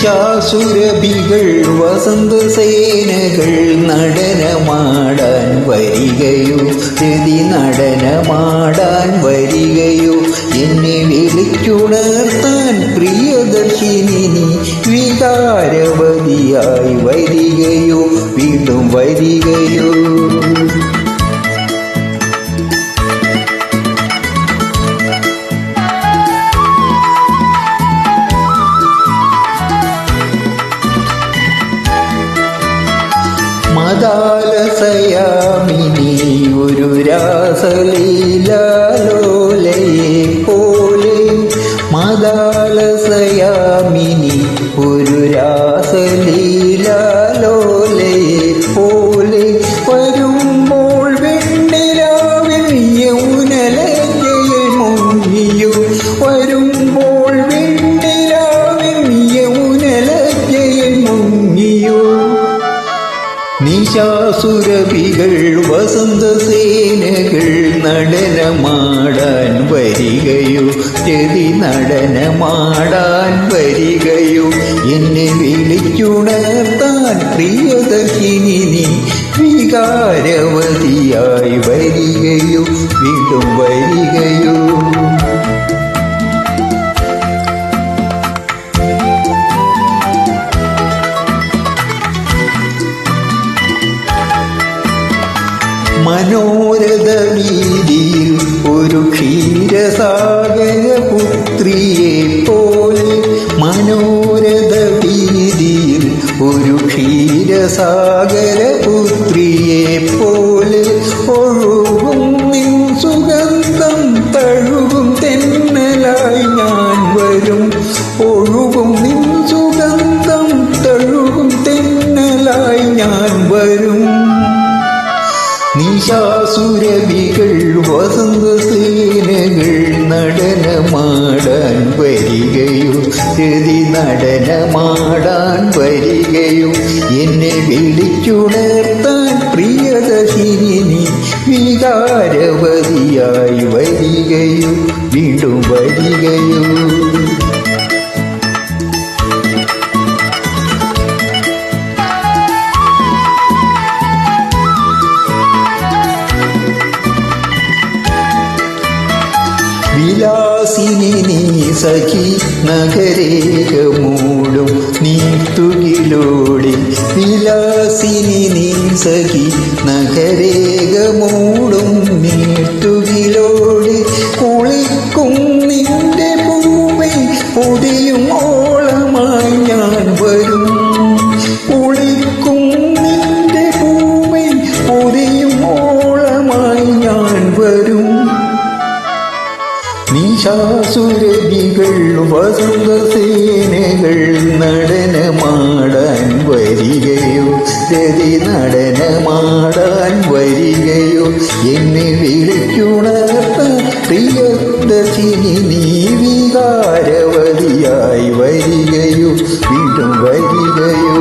നിശാസുരഭികൾ വസന്തസേനകൾ നടനമാടാൻ വരികയോ, രതി നടനമാടാൻ വരികയോ, എന്നെ വിളിച്ചുണർത്താൻ പ്രിയദർശിനി നീ വികാരവതിയായി വരികയോ, വീണ്ടും വരികയോ. മദാലസയാമിനി ഒരു രാസലീലാലോലയെ പോലെ, മദാലസയാമിനി ഒരു രാസലീലാലോലയെ പോലെ, വരുമ്പോൾ വെണ്ണിലാവിൽ യൗവനലജ്ജയിൽ മുങ്ങിയോ, വരുമ്പോൾ വെണ്ണിലാവിൽ യൗവനലജ്ജയിൽ മുങ്ങിയോ. നിശാസുരഭികൾ വസന്തസേനകൾ നടനമാടാൻ വരികയോ, രതി നടനമാടാൻ വരികയോ, എന്നെ വിളിച്ചുണർത്താൻ പ്രിയദർശിനി നീ വികാരവതിയായി വരികയോ, വീണ്ടും വരികയോ. മനോരഥ വീതിയിൽ ഒരു ക്ഷീരസാഗരപുത്രിയെ പോലെ, മനോരഥ വീതിയിൽ ഒരു ക്ഷീരസാഗരപുത്രിയെ പോലെ, ഒഴുകും നിൻ സുഗന്ധം തഴുകും തെന്നലായി ഞാൻ വരും, ഒഴുകും നിൻ സുഗന്ധം തഴുകും തെന്നലായി ഞാൻ വരും. നിശാസുരഭികൾ വസന്തസേനകൾ നടനമാടാൻ വരികയോ, രതി നടനമാടാൻ വരികയോ, എന്നെ വിളിച്ചുണർത്താൻ പ്രിയദർശിനി നീ വികാരവതിയായി വരികയോ, വീണ്ടും വരികയോ. വിലാസിനി നീ സഖി നഗരേകമൂടും നീർത്തുകിലോടെ, വിലാസിനി നീ സഖി നഗരേകമൂടും നീർത്തുകിലോടെ, കുളിക്കും നിന്റെ പൂമൈ പൊതിയും ഓളമായി ഞാൻ വരും, കുളിക്കും നിന്റെ പൂമൈ പൊതിയും ഓളമായി ഞാൻ വരും. നിശാസുരഭികൾ വസന്തസേനകൾ നടനമാടാൻ വരികയോ, രതി നടനമാടാൻ വരികയോ, എന്നെ വിളിച്ചുണർത്താൻ പ്രിയദർശിനി നീ വികാരവതിയായി വരികയോ, വീണ്ടും വരികയോ.